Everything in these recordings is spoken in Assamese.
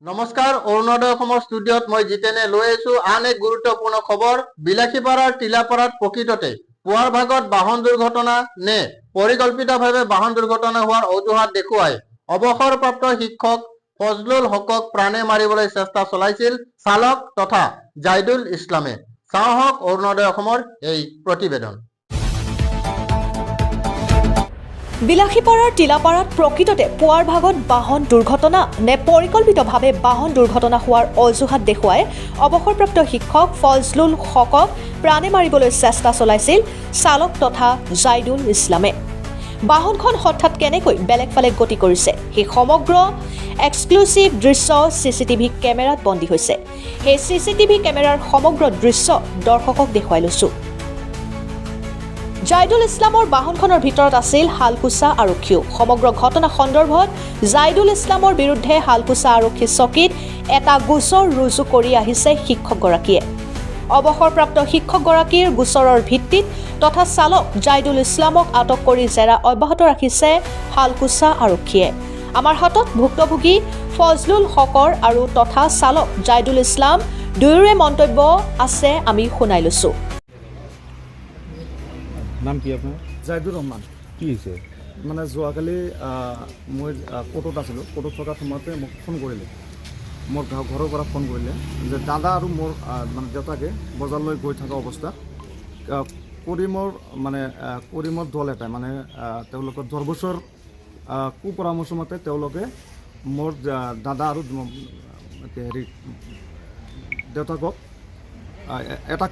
নমস্কাৰ, অৰুণোদয় অসমৰ ষ্টুডিঅ'ত মই জিতেনে লৈ আহিছো আন এক গুৰুত্বপূৰ্ণ খবৰ। বিলাসীপাৰাৰ টিলাপাৰাত প্ৰকৃততে পুৱাৰ ভাগত বাহন দুৰ্ঘটনা নে পৰিকল্পিতভাৱে বাহন দুৰ্ঘটনা হোৱাৰ অজুহাত দেখুৱাই অৱসৰপ্ৰাপ্ত শিক্ষক ফজলুল হকক প্ৰাণে মাৰিবলৈ চেষ্টা চলাইছিল চালক তথা জাইদুল ইছলামে। চাওক অৰুণোদয় অসমৰ এই প্ৰতিবেদন। বিলাসীপাৰাৰ টিলাপাৰাত প্ৰকৃততে পুৱাৰ ভাগত বাহন দুৰ্ঘটনা নে পৰিকল্পিতভাৱে বাহন দুৰ্ঘটনা হোৱাৰ অজুহাত দেখুৱাই অৱসৰপ্ৰাপ্ত শিক্ষক ফজলুল হকক প্ৰাণে মাৰিবলৈ চেষ্টা চলাইছিল চালক তথা জাইদুল ইছলামে। বাহনখন হঠাৎ কেনেকৈ বেলেগ ফালে গতি কৰিছে সেই সমগ্ৰ এক্সক্লুচিভ দৃশ্য চিচিটিভি কেমেৰাত বন্দী হৈছে। সেই চিচিটিভি কেমেৰাৰ সমগ্ৰ দৃশ্য দৰ্শকক দেখুৱাই লৈছো। জাইদুল ইছলামৰ বাহনখনৰ ভিতৰত আছিল হালকুচা আৰক্ষীও। সমগ্ৰ ঘটনা সন্দৰ্ভত জাইদুল ইছলামৰ বিৰুদ্ধে হালকুচা আৰক্ষী চকীত এটা গোচৰ ৰুজু কৰি আহিছে শিক্ষকগৰাকীয়ে। অৱসৰপ্ৰাপ্ত শিক্ষকগৰাকীৰ গোচৰৰ ভিত্তিত তথা চালক জাইদুল ইছলামক আটক কৰি জেৰা অব্যাহত ৰাখিছে হালকুচা আৰক্ষীয়ে। আমাৰ হাতত ভুক্তভোগী ফজলুল হকৰ আৰু তথা চালক জাইদুল ইছলাম দুয়োৰে মন্তব্য আছে, আমি শুনাই লৈছো। নাম কি আপোনাৰ? জাইদুৰ ৰহমান। কি হৈছে? মানে যোৱাকালি মই কোৰ্টত আছিলোঁ। কোৰ্টত থকাৰ সময়তে মোক ফোন কৰিলে, মোৰ ঘৰৰ পৰা ফোন কৰিলে যে দাদা আৰু মোৰ মানে দেউতাকে বজাৰলৈ গৈ থকা অৱস্থাত কৰিমৰ দল এটাই মানে তেওঁলোকৰ দৰবছৰ কুপৰামৰ্শ মতে তেওঁলোকে মোৰ দাদা আৰু দেউতাকক এটাক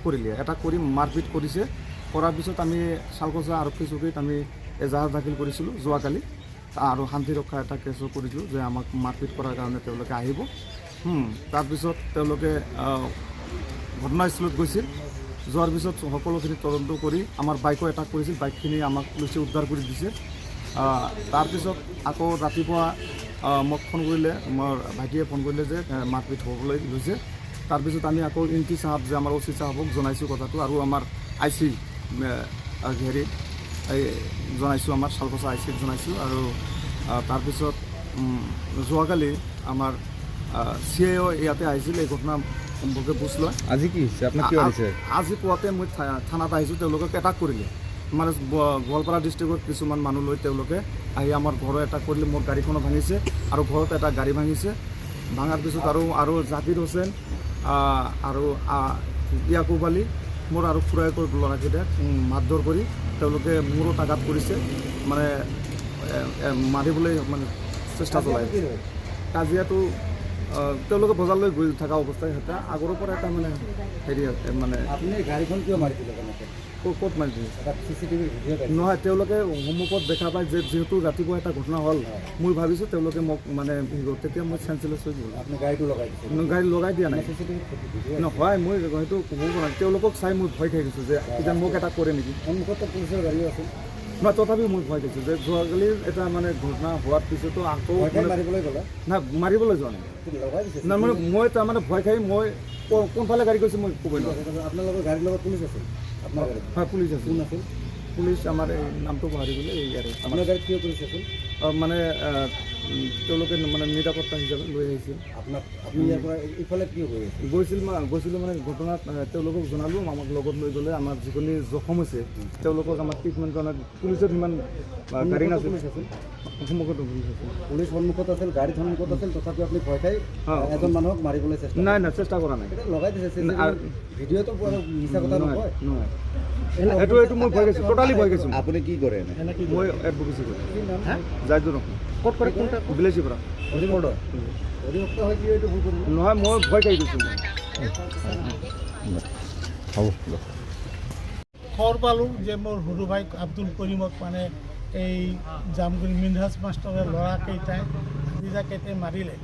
কৰি মাৰপিট কৰিছে। কৰাৰ পিছত আমি চালকচা আৰক্ষী চকীত আমি এজাহাৰ দাখিল কৰিছিলোঁ যোৱাকালি আৰু শান্তি ৰক্ষা এটা কেছো কৰিছিলোঁ যে আমাক মাৰপিট কৰাৰ কাৰণে তেওঁলোকে আহিব। তাৰপিছত তেওঁলোকে ঘটনাস্থলত গৈছিল। যোৱাৰ পিছত সকলোখিনি তদন্ত কৰি আমাৰ বাইকো এটাক কৰিছিল। বাইকখিনি আমাক পুলিচে উদ্ধাৰ কৰি দিছে। তাৰপিছত আকৌ ৰাতিপুৱা মোক ফোন কৰিলে, মোৰ ভাইটিয়ে ফোন কৰিলে যে মাৰপিট হ'বলৈ লৈছে। তাৰপিছত আমি আকৌ ইনটি চাহাব যে আমাৰ অচি চাহাবক জনাইছোঁ কথাটো আৰু আমাৰ আই চি জনাইছোঁ, আমাৰ চালকচা আই চিক জনাইছোঁ। আৰু তাৰপিছত যোৱাকালি আমাৰ CIO ইয়াতে আহিছিল এই ঘটনা সম্পৰ্কে বুজ লয়। আজি কি হৈছে? আপোনাক কিয় আহিছে? আজি পুৱাতে মই থানাত আহিছোঁ। তেওঁলোকক এটাক কৰিলে, মানে গোৱালপাৰা ডিষ্ট্ৰিক্টৰ কিছুমান মানুহ লৈ তেওঁলোকে আহি আমাৰ ঘৰৰ এটাক কৰিলে। মোৰ গাড়ীখনো ভাঙিছে আৰু ঘৰত এটা গাড়ী ভাঙিছে। ভাঙাৰ পিছত আৰু জাকিৰ হোসেন আৰু ইয়াকুব আলী মোৰ আৰু খুৰায়েকৰ ল'ৰাকেইটাক মাৰধৰ কৰি তেওঁলোকে মূৰত আঘাত কৰিছে, মানে মাৰিবলৈ মানে চেষ্টা চলাই। কাজিয়াটো তেওঁলোকে বজাৰলৈ গৈ থকা অৱস্থাত সিহঁতে আগৰ পৰা এটা মানে হেৰি মানে আপুনি গাড়ীখন কিয় মাৰিছিলে? ক'ত মাৰিছিল CCTV নহয়, তেওঁলোকে সন্মুখত দেখা পায় যে যিহেতু ৰাতিপুৱা এটা ঘটনা হ'ল, মই ভাবিছোঁ তেওঁলোকে মোক মানে তেতিয়া মই চেঞ্চলেছ হৈ গ'ল। আপুনি গাড়ীটো লগাই দিছে? গাড়ী লগাই দিয়া নাই নহয়, মই হয়তো ক'ব পৰা নাই। তেওঁলোকক চাই মই ভয় খাই গৈছোঁ যে এতিয়া মোক এটা কৰে নেকি। সন্মুখতো পুলিচৰ গাড়ীও আছিল নহয়, তথাপিও মই ভয় খাইছোঁ যে যোৱাকালি এটা মানে ঘটনা হোৱাৰ পিছতো আকৌ মাৰিবলৈ গ'লে নাই, মাৰিবলৈ যোৱা নাই। লগাই দিছে নাই মানে মই তাৰমানে ভয় খাই মই কোনফালে গাড়ী গৈছোঁ মই ক'বই নোৱাৰোঁ। আপোনালোকৰ গাড়ীৰ লগত পুলিচ আছিল? আপোনাৰ গাড়ীত হয়, পুলিচ আছে। কোন আছিল? পুলিচ আমাৰ এই নামটো পাহৰি গ'লে এই আৰু আপোনাৰ গাড়ীত কিয় পুলিচ আছিল? মানে তেওঁলোকে মানে নিৰাপত্তা হিচাপে লৈ আহিছিল। আপুনি ইয়াৰ পৰা ইফালে কিয় গৈ আছিল? গৈছিলোঁ মানে ঘটনাত তেওঁলোকক জনালোঁ, আমাক লগত লৈ গ'লে আমাৰ যিখিনি জখম হৈছে তেওঁলোকক আমাৰ ট্ৰিটমেণ্ট কাৰণে পুলিচত ইমান গাড়ী নাছিল। সন্মুখতো পুলিচ আছিল। পুলিচ সন্মুখত আছিল, গাড়ীত সন্মুখত আছিল, তথাপিও আপুনি ভয় খাই এজন মানুহক মাৰিবলৈ চেষ্টা? নাই চেষ্টা কৰা নাই। লগাই দিছে ভিডিঅ'টো মিছা কথা নহয়। এইটো মই ভয় খাইছোঁ, ট'টালি ভয় খাইছোঁ। আপুনি কি কৰে? মই এডভকেচি কৰোঁ। জাইদুৰ ৰহমান। ক'ত কৰে? বিলাসীৰ পৰা। নহয়, মই ভয় খাই গৈছোঁ। খবৰ পালোঁ যে মোৰ সৰু ভাই আব্দুল কৰিমক মানে এই জামগুৰি মিনহাজ মাষ্টৰে ল'ৰাকেইটাই ভাতিজাকেইটাই মাৰিলে।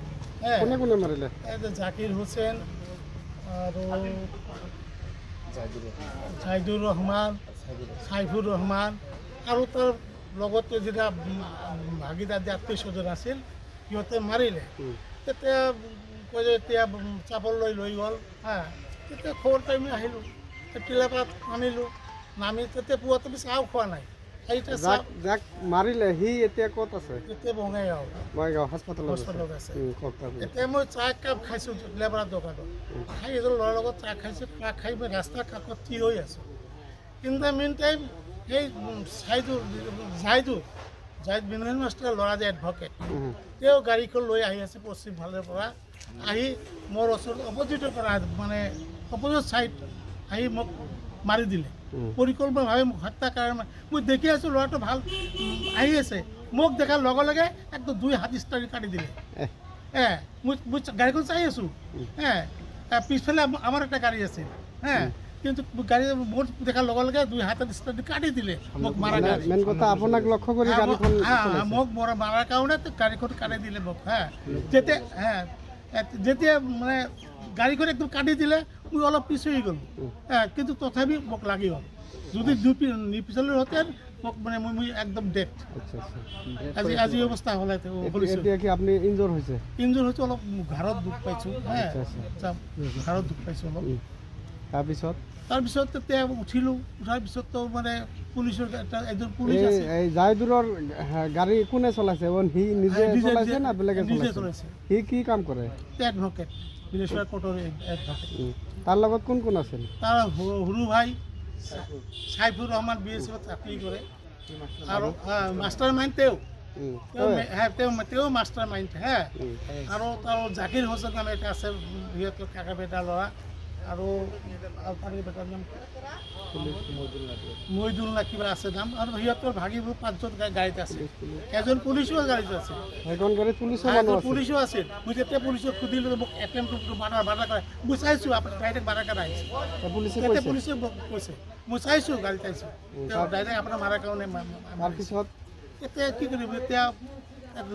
কোনে কোনে মাৰিলে? এই যে জাকিৰ হোসেন আৰু জাইদুৰ ৰহমান, চাইফুৰ ৰহমান আৰু তাৰ লগতে যেতিয়া ভাগিদাৰ যে আত্মীয় স্বজন আছিল সিহঁতে মাৰিলে। তেতিয়া কৈ যে এতিয়া চাপৰলৈ লৈ গ'ল। তেতিয়া খবৰ টাইমে আহিলোঁ, টিলাপাৰাত নামিলোঁ। নামি তেতিয়া পুৱাটো চাহও খোৱা নাই, এতিয়া চাওক যাক মাৰিলে সি এতিয়া ক'ত আছে এতিয়া বঙাইগাঁও বঙাইগাঁও হাস্পাতালত হস্পিটেলত আছে কওক তাৰপিছত। এতিয়া মই চাহ একাপ খাইছোঁ লেবৰাৰ দোকানত খাই এজন ল'ৰাৰ লগত চাহ খাইছোঁ চাহ খাই মই ৰাস্তাৰ কাষত থিয় হৈ আছোঁ ইন দ্য মেইন টাইম সেই জাহিদ বিনয় মাষ্টৰ ল'ৰা যে এডভকেট তেওঁ গাড়ীখন লৈ আহি আছে পশ্চিম ফালৰ পৰা আহি মোৰ ওচৰত অপজিটৰ পৰা মানে অপজিট ছাইড আহি মোক মাৰি দিলে পৰিকল্পনাভাৱে মোক হত্যা কাৰণ মই দেখি আছোঁ ল'ৰাটো ভাল আহি আছে মোক দেখাৰ লগে লগে একদম 2 হাত ষ্টাৰি কাটি দিলে মই গাড়ীখন চাই আছোঁ পিছফালে আমাৰ এটা গাড়ী আছিল কিন্তু গাড়ী মোৰ দেখাৰ লগে লগে 2 হাতত ষ্টাৰি কাটি দিলে মোক মাৰা গাড়ী মেইন কথা আপোনাক লক্ষ্য কৰি গাড়ীখন মোক মাৰাৰ কাৰণে গাড়ীখন কাটি দিলে মোক যেতিয়া মানে গাড়ীখন একদম কাটি দিলে মই অলপ পিছ হৈ গ'লোঁ কিন্তু তথাপি মোক লাগি গ'ল যদি নিপিছলেহেঁতেন মোক মানে মই একদম ডেড আজি অৱস্থা হ'লে এতিয়া কি আপুনি ইনজৰ হৈছে ইনজৰ হৈছে অলপ ঘাৰত দুখ পাইছোঁ ঘাৰত দুখ পাইছোঁ অলপ তাৰপিছত তেতিয়া উঠিলোঁ উঠাৰ পিছততো মানে পুলিচৰ এজন পুলিচ আছে এই জাহিদুৰৰ গাড়ী কোনে চলাইছে সি নিজে চলাইছে না বেলেগে চলাইছে সি কি কাম কৰে এডভকেট বিলেশ্বৰ কোৰ্টৰ এডভকেট তাৰ লগত কোন কোন আছিল তাৰ সৰু ভাই সাইফুৰ ৰহমান BSFত চাকৰি কৰে আৰু মাষ্টাৰ মাইণ্ড তেওঁ মাষ্টাৰ মাইণ্ড আৰু তাৰ জাকিৰ হোসেন নামে এটা আছে সিহঁতৰ কাকা বেটা ল'ৰা আৰু তাৰ বেটাৰ নাম মহিদুল না কিবা আছে নাম আৰু সিহঁতৰ ভাগিবোৰ 5জন গাড়ীত আছে এজন পুলিচো গাড়ীত আছে সেইখন গাড়ীত পুলিচো আছিল মই যেতিয়া পুলিচক সুধিলোঁ মোক এটেম্পটো বাধা কৰে মই চাইছোঁ আপুনি ডাইৰেক্ট বাধা কৰা আহিছে পুলিচে কৈছে মই চাইছোঁ গাড়ীত আহিছোঁ তেওঁ ডাইৰেক্ট আপোনাৰ মাৰাৰ কাৰণে তাৰপিছত এতিয়া কি কৰিব এতিয়া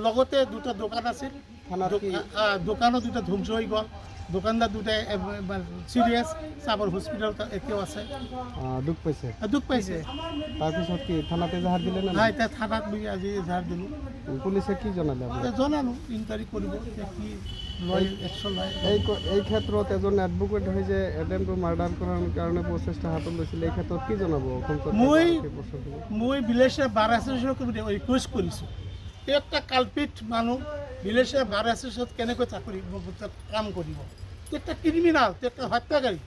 লগতে 2টা দোকান আছিল দোকানত 2টা ধ্বংস হৈ গ'ল দোকানদাৰ 2টাই চিৰিয়াছ চাবৰ হস্পিটেলত এতিয়াও আছে দুখ পাইছে তাৰপিছত কি থানাতে এজাহাৰ দিলে না নাই এতিয়া থানাত মই আজি এজাহাৰ দিলোঁ পুলিচে কি জনালে জনালোঁ ইনকুৱাৰী কৰিব কি লয় একশ্যন লয় এই ক্ষেত্ৰত এজন এডভকেট হৈ যে এটেম্পটো মাৰ্ডাৰ কৰাৰ কাৰণে প্ৰচেষ্টা হাতত লৈছিলে এই ক্ষেত্ৰত কি জনাব মই বিলেশ্বৰ বাৰ এছ'চিয়েশ্যনক ৰিকুৱেষ্ট কৰিছোঁ একটা কালপিত মানুহ বিলেশ্বৰ বাৰ এছ'চিয়েশ্যনত কেনেকৈ চাকৰি কাম কৰিব একটা ক্ৰিমিনেল একটা হত্যাকাৰী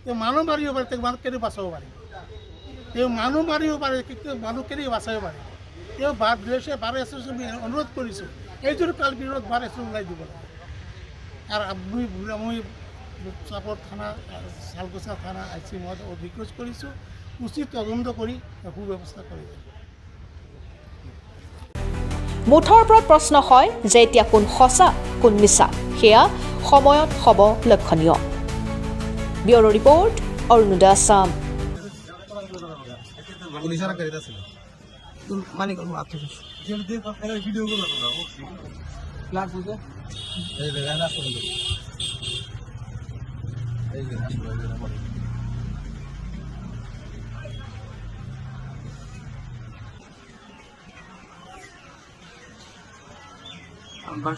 তেওঁ মানুহ মাৰিব পাৰে তেওঁ মানুহ কেনেকৈ বাচাব পাৰে তেওঁ মানুহ মাৰিব পাৰে কিন্তু মানুহ কেনেকৈ বাচাব পাৰে তেওঁ বিলেশ্বৰ বাৰ এছ'চিয়েশ্যন অনুৰোধ কৰিছোঁ এইযোৰ কালপিতত বাৰ এছ'চিয়েশ্যন ওলাই দিব লাগে আৰু মই চাপৰ থানা শালকুচা থানা IC মই ৰিকুৱেষ্ট কৰিছোঁ উচিত তদন্ত কৰি সুব্যৱস্থা কৰি মুঠৰ ওপৰত প্ৰশ্ন হয় যে এতিয়া কোন সঁচা কোন মিছা সেয়া সময়ত হ'ব লক্ষণীয় ব্যুৰ' ৰিপৰ্ট অৰুণোদয় আছাম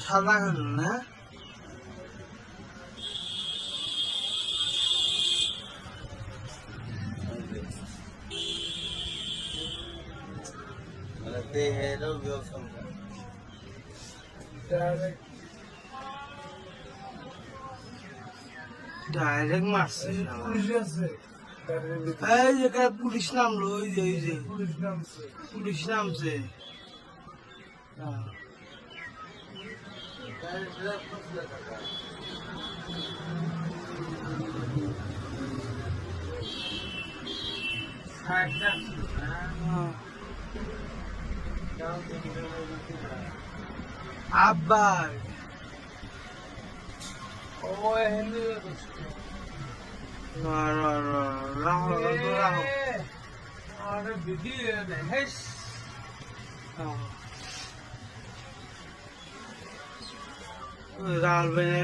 সাদা না ডাইরেক্ট মারছে এই যে পুলিশ নামলো ওই যে পুলিশ নামছে আব্বার ও এনে রাহো আরে বিধি হেস রাল বেনে